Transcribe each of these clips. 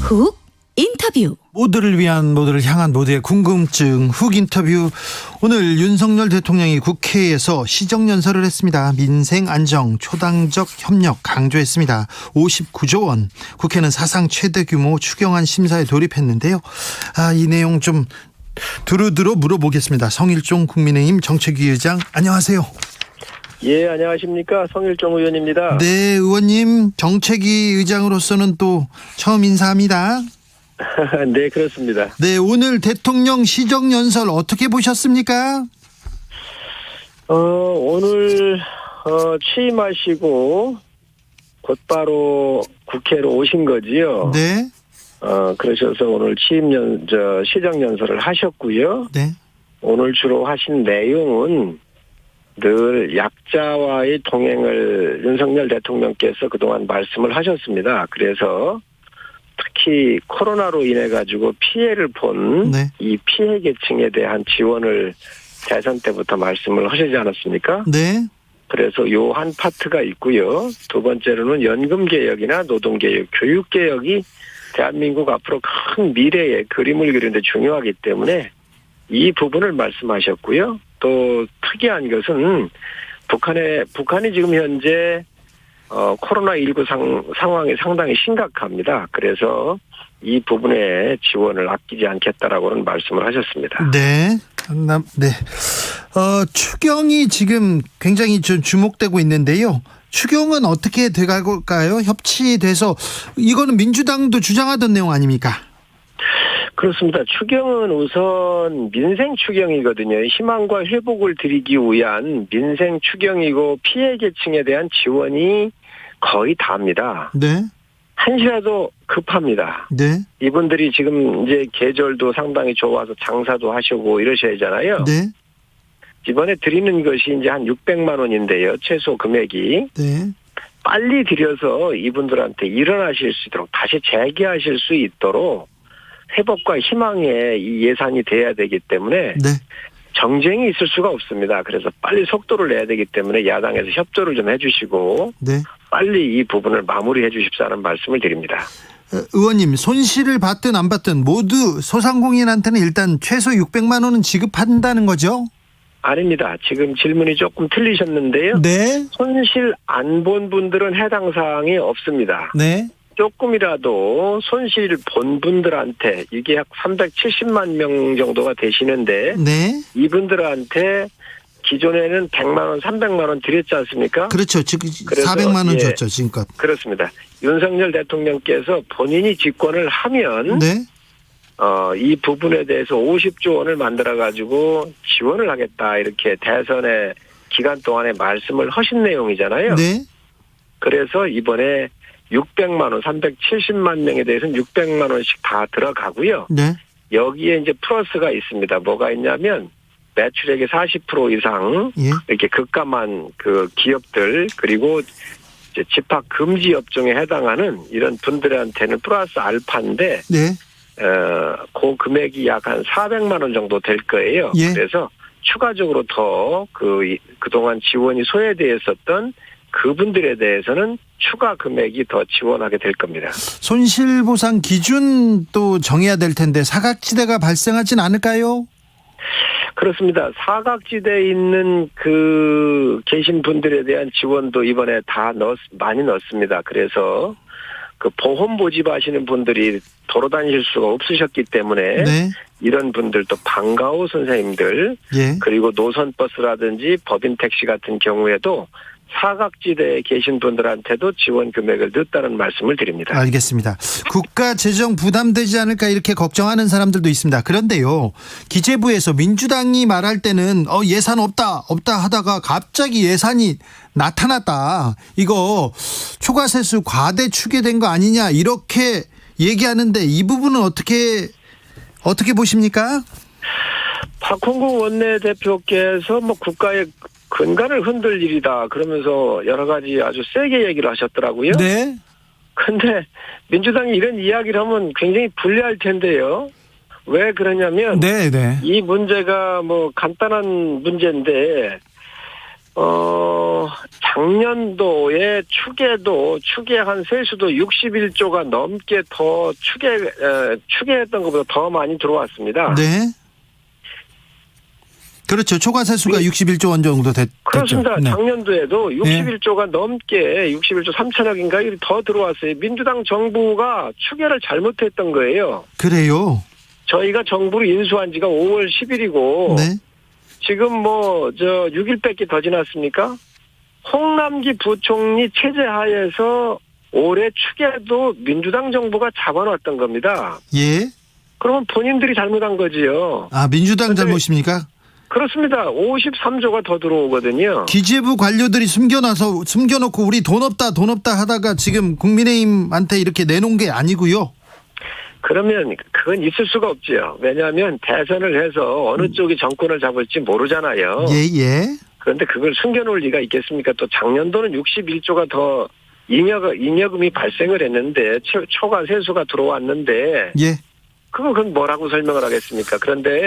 훅 인터뷰. 모두를 위한, 모두를 향한, 모두의 궁금증 훅 인터뷰. 오늘 윤석열 대통령이 국회에서 시정연설을 했습니다. 민생 안정, 초당적 협력 강조했습니다. 59조 원. 국회는 사상 최대 규모 추경안 심사에 돌입했는데요. 이 내용 좀 두루두루 물어보겠습니다. 성일종 국민의힘 정책위 의장, 안녕하세요. 예, 안녕하십니까. 성일종 의원입니다. 네, 의원님, 정책위 의장으로서는 또 처음 인사합니다. 네, 그렇습니다. 네, 오늘 대통령 시정연설 어떻게 보셨습니까? 오늘 취임하시고 곧바로 국회로 오신 거지요. 네. 그러셔서 오늘 시정연설을 하셨고요. 네. 오늘 주로 하신 내용은 늘 약자와의 동행을 윤석열 대통령께서 그동안 말씀을 하셨습니다. 그래서 특히 코로나로 인해 가지고 피해를 본 이 피해 계층에 대한 지원을 대선 때부터 말씀을 하시지 않았습니까? 네. 그래서 요 한 파트가 있고요. 두 번째로는 연금 개혁이나 노동 개혁, 교육 개혁이 대한민국 앞으로 큰 미래의 그림을 그리는데 중요하기 때문에 이 부분을 말씀하셨고요. 또 특이한 것은 북한이 지금 현재 코로나19 상황이 상당히 심각합니다. 그래서 이 부분에 지원을 아끼지 않겠다라고는 말씀을 하셨습니다. 네. 네. 추경이 지금 굉장히 좀 주목되고 있는데요. 추경은 어떻게 돼갈까요? 협치돼서, 이거는 민주당도 주장하던 내용 아닙니까? 그렇습니다. 추경은 우선 민생 추경이거든요. 희망과 회복을 드리기 위한 민생 추경이고 피해 계층에 대한 지원이 거의 다입니다. 네. 한시라도 급합니다. 네. 이분들이 지금 이제 계절도 상당히 좋아서 장사도 하시고 이러셔야잖아요. 네. 이번에 드리는 것이 이제 한 600만 원인데요. 최소 금액이. 네. 빨리 드려서 이분들한테 일어나실 수 있도록 다시 재기하실 수 있도록 회복과 희망의 이 예산이 돼야 되기 때문에 네. 정쟁이 있을 수가 없습니다. 그래서 빨리 속도를 내야 되기 때문에 야당에서 협조를 좀 해주시고 네. 빨리 이 부분을 마무리해 주십사는 말씀을 드립니다. 의원님, 손실을 받든 안 받든 모두 소상공인한테는 일단 최소 600만 원은 지급한다는 거죠? 아닙니다. 지금 질문이 조금 틀리셨는데요. 네. 손실 안 본 분들은 해당 사항이 없습니다. 네. 조금이라도 손실 본 분들한테 이게 약 370만 명 정도가 되시는데 네. 이분들한테 기존에는 100만 원, 300만 원 드렸지 않습니까? 그렇죠. 지금 400만 원 줬죠, 지금껏. 그렇습니다. 윤석열 대통령께서 본인이 집권을 하면 네. 이 부분에 대해서 50조 원을 만들어 가지고 지원을 하겠다 이렇게 대선의 기간 동안에 말씀을 하신 내용이잖아요. 네. 그래서 이번에 600만 원, 370만 명에 대해서는 600만 원씩 다 들어가고요. 네. 여기에 이제 플러스가 있습니다. 뭐가 있냐면 매출액의 40% 이상 예. 이렇게 급감한 그 기업들 그리고 이제 집합 금지 업종에 해당하는 이런 분들한테는 플러스 알파인데 네. 그 금액이 약 한 400만 원 정도 될 거예요. 예. 그래서 추가적으로 더 그동안 지원이 소외되어 있었던 그분들에 대해서는 추가 금액이 더 지원하게 될 겁니다. 손실보상 기준도 정해야 될 텐데 사각지대가 발생하진 않을까요? 그렇습니다. 사각지대에 있는 계신 분들에 대한 지원도 이번에 다 많이 넣었습니다. 그래서 그 보험 모집하시는 분들이 돌아다니실 수가 없으셨기 때문에 네. 이런 분들도 방과후 선생님들 예. 그리고 노선버스라든지 법인 택시 같은 경우에도 사각지대에 계신 분들한테도 지원 금액을 넣었다는 말씀을 드립니다. 알겠습니다. 국가 재정 부담되지 않을까 이렇게 걱정하는 사람들도 있습니다. 그런데요, 기재부에서 민주당이 말할 때는 예산 없다 하다가 갑자기 예산이 나타났다. 이거 초과세수 과대 추계된 거 아니냐 이렇게 얘기하는데 이 부분은 어떻게 보십니까? 박홍구 원내대표께서 국가의 근간을 흔들 일이다 그러면서 여러 가지 아주 세게 얘기를 하셨더라고요. 네. 근데 민주당이 이런 이야기를 하면 굉장히 불리할 텐데요. 왜 그러냐면 네. 이 문제가 간단한 문제인데 작년도에 추계한 세수도 61조가 넘게 더 추계했던 것보다 더 많이 들어왔습니다. 네. 그렇죠. 초과 세수가 61조 원 정도 됐죠. 그렇습니다. 네. 작년도에도 61조가 넘게 61조 3천억인가 더 들어왔어요. 민주당 정부가 추계를 잘못했던 거예요. 그래요. 저희가 정부를 인수한 지가 5월 10일이고 네. 지금 6일밖에 더 지났습니까? 홍남기 부총리 체제 하에서 올해 추계도 민주당 정부가 잡아놨던 겁니다. 예. 그러면 본인들이 잘못한 거지요. 아, 민주당 잘못입니까? 그렇습니다. 53조가 더 들어오거든요. 기재부 관료들이 숨겨놓고 우리 돈 없다 하다가 지금 국민의힘한테 이렇게 내놓은 게 아니고요. 그러면 그건 있을 수가 없지요. 왜냐하면 대선을 해서 어느 쪽이 정권을 잡을지 모르잖아요. 예. 그런데 그걸 숨겨놓을 리가 있겠습니까? 또 작년도는 61조가 더 잉여금이 발생을 했는데 초과 세수가 들어왔는데 예. 그건 뭐라고 설명을 하겠습니까? 그런데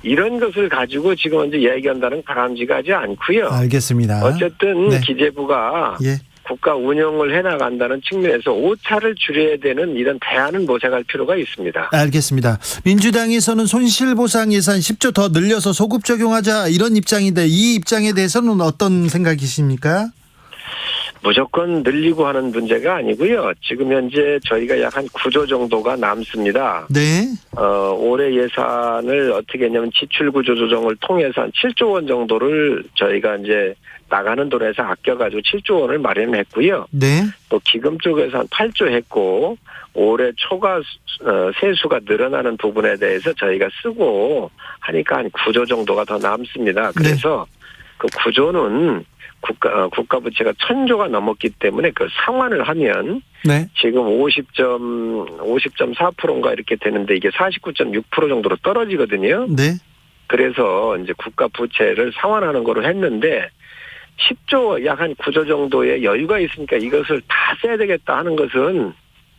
이런 것을 가지고 지금 이제 얘기한다는 바람직하지 않고요. 알겠습니다. 어쨌든 네. 기재부가 예. 국가 운영을 해나간다는 측면에서 오차를 줄여야 되는 이런 대안은 모색할 필요가 있습니다. 알겠습니다. 민주당에서는 손실보상 예산 10조 더 늘려서 소급 적용하자 이런 입장인데 이 입장에 대해서는 어떤 생각이십니까? 무조건 늘리고 하는 문제가 아니고요. 지금 현재 저희가 약 한 9조 정도가 남습니다. 네. 올해 예산을 어떻게 했냐면 지출 구조 조정을 통해서 한 7조 원 정도를 저희가 이제 나가는 돈에서 아껴가지고 7조 원을 마련했고요. 네. 또 기금 쪽에서 한 8조 했고 올해 초과 세수가 늘어나는 부분에 대해서 저희가 쓰고 하니까 한 9조 정도가 더 남습니다. 그래서 그 9조는 국가 부채가 1,000조가 넘었기 때문에 그 상환을 하면 네. 지금 50.4%인가 이렇게 되는데 이게 49.6% 정도로 떨어지거든요. 네. 그래서 이제 국가 부채를 상환하는 거로 했는데 10조 약 한 9조 정도의 여유가 있으니까 이것을 다 써야 되겠다 하는 것은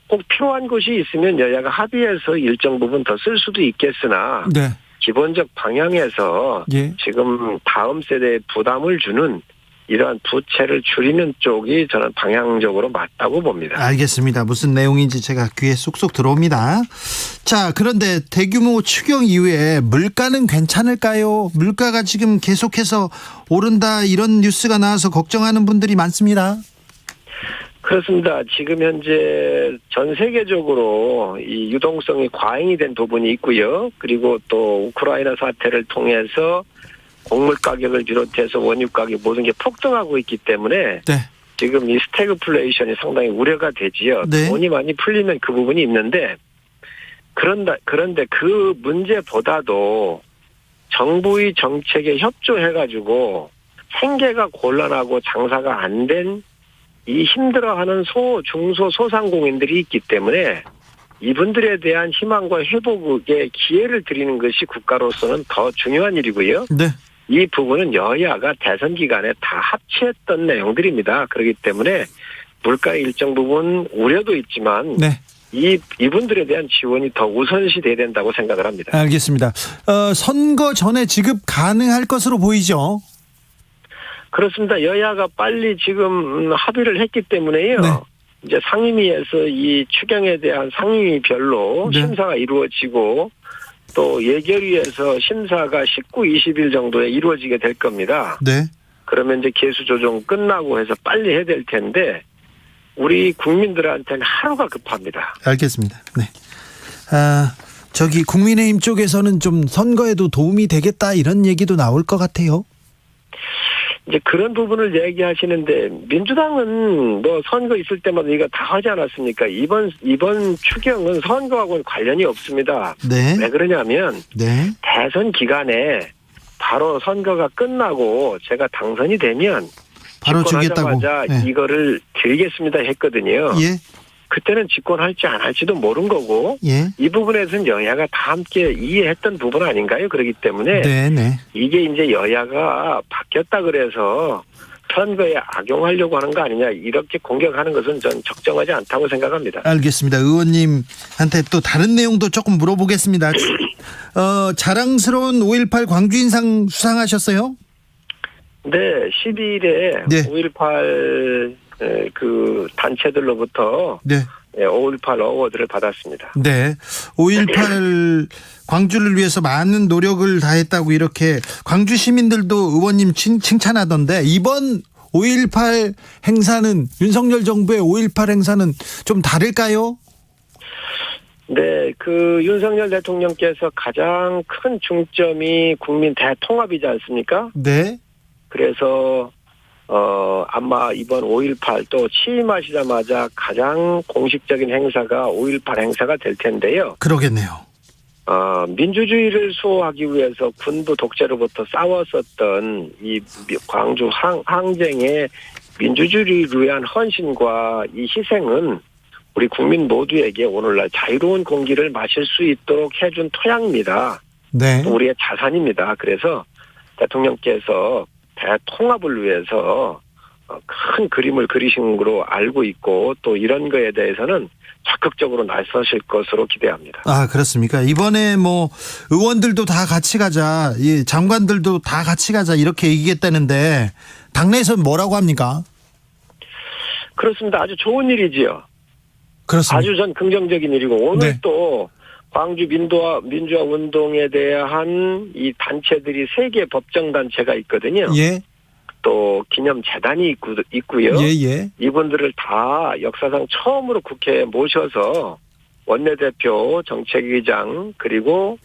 꼭 필요한 것이 있으면 여야가 합의해서 일정 부분 더 쓸 수도 있겠으나 네. 기본적 방향에서 예. 지금 다음 세대에 부담을 주는 이러한 부채를 줄이는 쪽이 저는 방향적으로 맞다고 봅니다. 알겠습니다. 무슨 내용인지 제가 귀에 쏙쏙 들어옵니다. 자, 그런데 대규모 추경 이후에 물가는 괜찮을까요? 물가가 지금 계속해서 오른다 이런 뉴스가 나와서 걱정하는 분들이 많습니다. 그렇습니다. 지금 현재 전 세계적으로 이 유동성이 과잉이 된 부분이 있고요. 그리고 또 우크라이나 사태를 통해서 곡물 가격을 비롯해서 원유 가격 모든 게 폭등하고 있기 때문에 네. 지금 이 스태그플레이션이 상당히 우려가 되지요. 네. 돈이 많이 풀리면 그 부분이 있는데 그런데 그 문제보다도 정부의 정책에 협조해가지고 생계가 곤란하고 장사가 안 된 이 힘들어하는 중소 소상공인들이 있기 때문에 이분들에 대한 희망과 회복의 기회를 드리는 것이 국가로서는 더 중요한 일이고요. 네. 이 부분은 여야가 대선 기간에 다 합치했던 내용들입니다. 그렇기 때문에 물가의 일정 부분 우려도 있지만 네. 이분들에 대한 지원이 더 우선시 돼야 된다고 생각을 합니다. 알겠습니다. 선거 전에 지급 가능할 것으로 보이죠? 그렇습니다. 여야가 빨리 지금 합의를 했기 때문에요. 네. 이제 상임위에서 이 추경에 대한 상임위별로 네. 심사가 이루어지고 또 예결위에서 심사가 19, 20일 정도에 이루어지게 될 겁니다. 네. 그러면 이제 개수 조정 끝나고 해서 빨리 해야 될 텐데 우리 국민들한테는 하루가 급합니다. 알겠습니다. 네. 국민의힘 쪽에서는 좀 선거에도 도움이 되겠다 이런 얘기도 나올 것 같아요. 이제 그런 부분을 얘기하시는데 민주당은 뭐 선거 있을 때마다 이거 다 하지 않았습니까? 이번 추경은 선거하고는 관련이 없습니다. 네. 왜 그러냐면 네. 대선 기간에 바로 선거가 끝나고 제가 당선이 되면 바로 주겠다고. 집권하자마자 네. 이거를 드리겠습니다 했거든요. 예. 그때는 집권할지 안 할지도 모른 거고 예. 이 부분에서는 여야가 다 함께 이해했던 부분 아닌가요? 그렇기 때문에 네. 이게 이제 여야가 바뀌었다 그래서 선거에 악용하려고 하는 거 아니냐 이렇게 공격하는 것은 전 적정하지 않다고 생각합니다. 알겠습니다. 의원님한테 또 다른 내용도 조금 물어보겠습니다. 자랑스러운 5.18 광주인상 수상하셨어요? 네, 12일에 네. 5.18 그 단체들로부터 네. 5.18 어워드를 받았습니다. 네. 5.18 광주를 위해서 많은 노력을 다했다고 이렇게 광주 시민들도 의원님 칭찬하던데 이번 5.18 행사는 윤석열 정부의 5.18 행사는 좀 다를까요? 네, 그 윤석열 대통령께서 가장 큰 중점이 국민 대통합이지 않습니까? 네. 그래서 아마 이번 5.18 또 취임하시자마자 가장 공식적인 행사가 5.18 행사가 될 텐데요. 그러겠네요. 민주주의를 수호하기 위해서 군부 독재로부터 싸웠었던 이 광주 항쟁의 민주주의를 위한 헌신과 이 희생은 우리 국민 모두에게 오늘날 자유로운 공기를 마실 수 있도록 해준 토양입니다. 네. 또 우리의 자산입니다. 그래서 대통령께서 대통합을 위해서 큰 그림을 그리신 걸로 알고 있고 또 이런 거에 대해서는 적극적으로 나서실 것으로 기대합니다. 아, 그렇습니까? 이번에 뭐 의원들도 다 같이 가자, 이 장관들도 다 같이 가자 이렇게 얘기했다는데 당내에서는 뭐라고 합니까? 그렇습니다. 아주 좋은 일이지요. 그렇습니다. 아주 전 긍정적인 일이고 오늘 네. 또 광주 민주화 운동에 대한 이 단체들이 3개 법정 단체가 있거든요. 예. 또 기념 재단이 있고요. 예. 이분들을 다 역사상 처음으로 국회에 모셔서 원내대표, 정책위장 그리고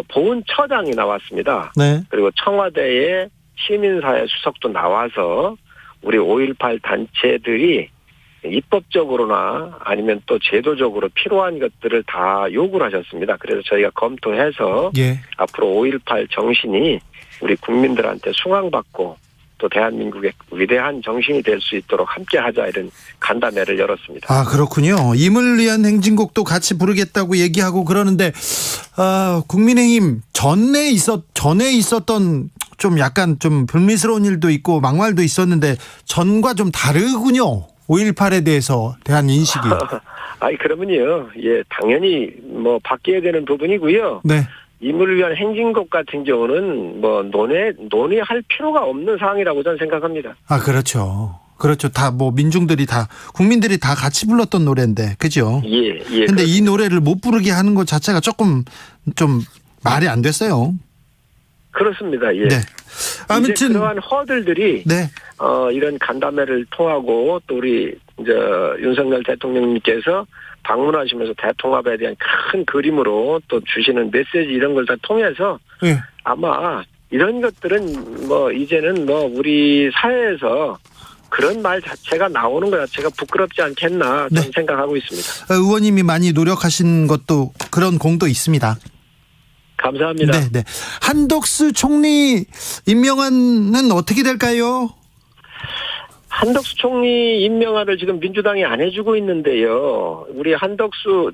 보훈처장이 나왔습니다. 네. 그리고 청와대의 시민사회 수석도 나와서 우리 5.18 단체들이 입법적으로나 아니면 또 제도적으로 필요한 것들을 다 요구를 하셨습니다. 그래서 저희가 검토해서 예. 앞으로 5.18 정신이 우리 국민들한테 수강받고 또 대한민국의 위대한 정신이 될 수 있도록 함께하자 이런 간담회를 열었습니다. 아, 그렇군요. 임을 위한 행진곡도 같이 부르겠다고 얘기하고 그러는데 국민의힘 전에 있었던 좀 약간 좀 불미스러운 일도 있고 막말도 있었는데 전과 좀 다르군요. 5.18에 대해서 대한 인식이. 아니 그러면요. 예, 당연히 뭐 바뀌어야 되는 부분이고요. 네. 임을 위한 행진곡 같은 경우는 뭐 논의할 필요가 없는 사항이라고 저는 생각합니다. 아, 그렇죠. 다 뭐 민중들이 다 국민들이 다 같이 불렀던 노래인데, 그죠? 예. 근데 이 노래를 못 부르게 하는 것 자체가 조금 좀 말이 안 됐어요. 그렇습니다. 예. 네. 아무튼 이제 그러한 허들들이 네. 이런 간담회를 통하고 또 우리 이제 윤석열 대통령님께서 방문하시면서 대통합에 대한 큰 그림으로 또 주시는 메시지 이런 걸 다 통해서 네. 아마 이런 것들은 뭐 이제는 뭐 우리 사회에서 그런 말 자체가 나오는 것 자체가 부끄럽지 않겠나 저는 생각하고 있습니다. 의원님이 많이 노력하신 것도 그런 공도 있습니다. 감사합니다. 네. 한덕수 총리 임명안은 어떻게 될까요? 한덕수 총리 임명안을 지금 민주당이 안 해주고 있는데요. 우리 한덕수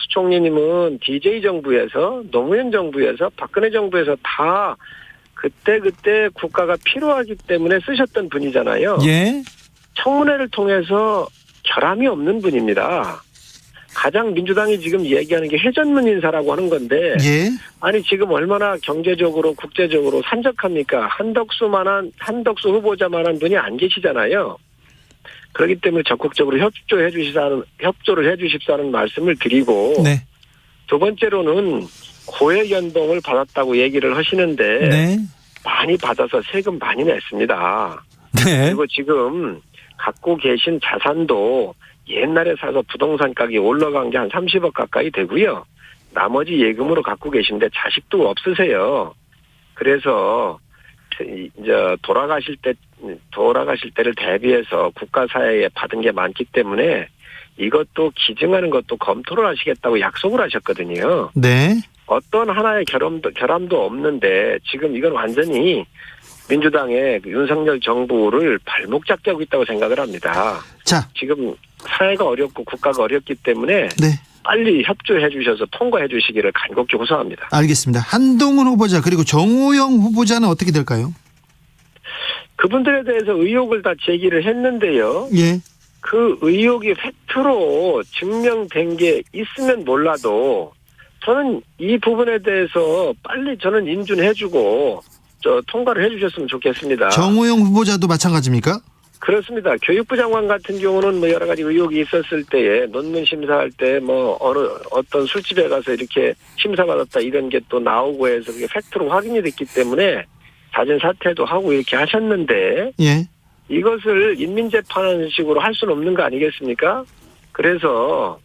총리님은 DJ 정부에서 노무현 정부에서 박근혜 정부에서 다 그때 국가가 필요하기 때문에 쓰셨던 분이잖아요. 예. 청문회를 통해서 결함이 없는 분입니다. 가장 민주당이 지금 얘기하는 게 회전문 인사라고 하는 건데 예. 아니 지금 얼마나 경제적으로 국제적으로 산적합니까? 한덕수 후보자만한 분이 안 계시잖아요. 그렇기 때문에 적극적으로 협조를 해주십사는 말씀을 드리고 네. 두 번째로는 고액 연봉을 받았다고 얘기를 하시는데 네. 많이 받아서 세금 많이 냈습니다. 네. 그리고 지금 갖고 계신 자산도 옛날에 사서 부동산 가격이 올라간 게 한 30억 가까이 되고요. 나머지 예금으로 갖고 계신데 자식도 없으세요. 그래서 이제 돌아가실 때를 대비해서 국가 사회에 받은 게 많기 때문에 이것도 기증하는 것도 검토를 하시겠다고 약속을 하셨거든요. 네. 어떤 하나의 결함도 없는데 지금 이건 완전히 민주당의 윤석열 정부를 발목 잡게 있다고 생각을 합니다. 자, 지금 사회가 어렵고 국가가 어렵기 때문에 네. 빨리 협조해 주셔서 통과해 주시기를 간곡히 호소합니다. 알겠습니다. 한동훈 후보자 그리고 정호영 후보자는 어떻게 될까요? 그분들에 대해서 의혹을 다 제기를 했는데요. 예. 그 의혹이 팩트로 증명된 게 있으면 몰라도 저는 이 부분에 대해서 빨리 저는 인준해주고 통과를 해주셨으면 좋겠습니다. 정호영 후보자도 마찬가지입니까? 그렇습니다. 교육부 장관 같은 경우는 뭐 여러 가지 의혹이 있었을 때에 논문 심사할 때 뭐 어떤 술집에 가서 이렇게 심사받았다 이런 게 또 나오고 해서 그게 팩트로 확인이 됐기 때문에 자진 사퇴도 하고 이렇게 하셨는데 예. 이것을 인민재판하는 식으로 할 수는 없는 거 아니겠습니까? 그래서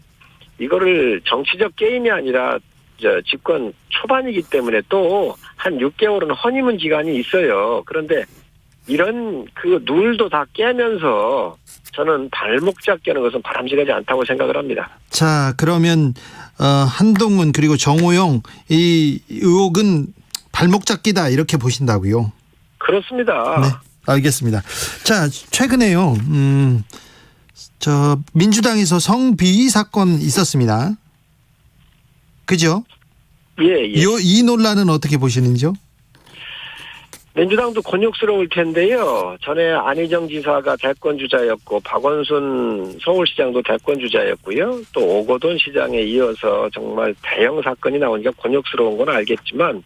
이거를 정치적 게임이 아니라 집권 초반이기 때문에 또 한 6개월은 허니문 기간이 있어요. 그런데 이런 그 룰도 다 깨면서 저는 발목 잡게 하는 것은 바람직하지 않다고 생각을 합니다. 자, 그러면 한동훈 그리고 정호영 이 의혹은 발목 잡기다 이렇게 보신다고요? 그렇습니다. 네, 알겠습니다. 자, 최근에요. 민주당에서 성비위 사건 있었습니다. 그죠? 예. 이 논란은 어떻게 보시는지요? 민주당도 곤욕스러울 텐데요. 전에 안희정 지사가 대권 주자였고 박원순 서울시장도 대권 주자였고요. 또 오거돈 시장에 이어서 정말 대형 사건이 나오니까 곤욕스러운 건 알겠지만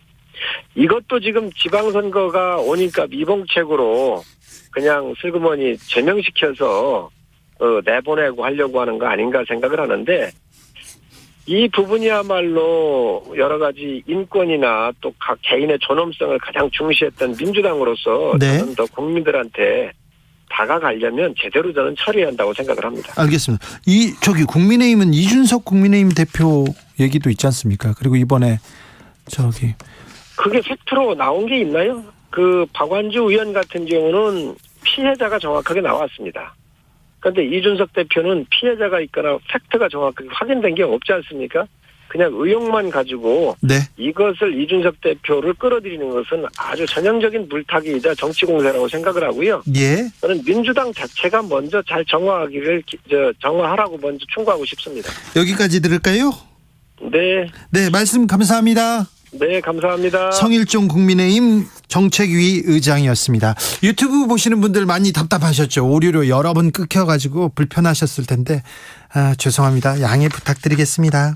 이것도 지금 지방선거가 오니까 미봉책으로 그냥 슬그머니 제명시켜서 내보내고 하려고 하는 거 아닌가 생각을 하는데 이 부분이야말로 여러 가지 인권이나 또 각 개인의 존엄성을 가장 중시했던 민주당으로서 네. 저는 더 국민들한테 다가가려면 제대로 저는 처리해야 한다고 생각을 합니다. 알겠습니다. 국민의힘은 이준석 국민의힘 대표 얘기도 있지 않습니까? 그리고 이번에 그게 팩트로 나온 게 있나요? 그 박완주 의원 같은 경우는 피해자가 정확하게 나왔습니다. 그런데 이준석 대표는 피해자가 있거나 팩트가 정확하게 확인된 게 없지 않습니까? 그냥 의혹만 가지고 네. 이것을 이준석 대표를 끌어들이는 것은 아주 전형적인 물타기이자 정치공세라고 생각을 하고요. 예. 저는 민주당 자체가 먼저 잘 정화하라고 먼저 충고하고 싶습니다. 여기까지 들을까요? 네. 네, 말씀 감사합니다. 네, 감사합니다. 성일종 국민의힘 정책위 의장이었습니다. 유튜브 보시는 분들 많이 답답하셨죠. 오류로 여러 번 끊겨가지고 불편하셨을 텐데 죄송합니다. 양해 부탁드리겠습니다.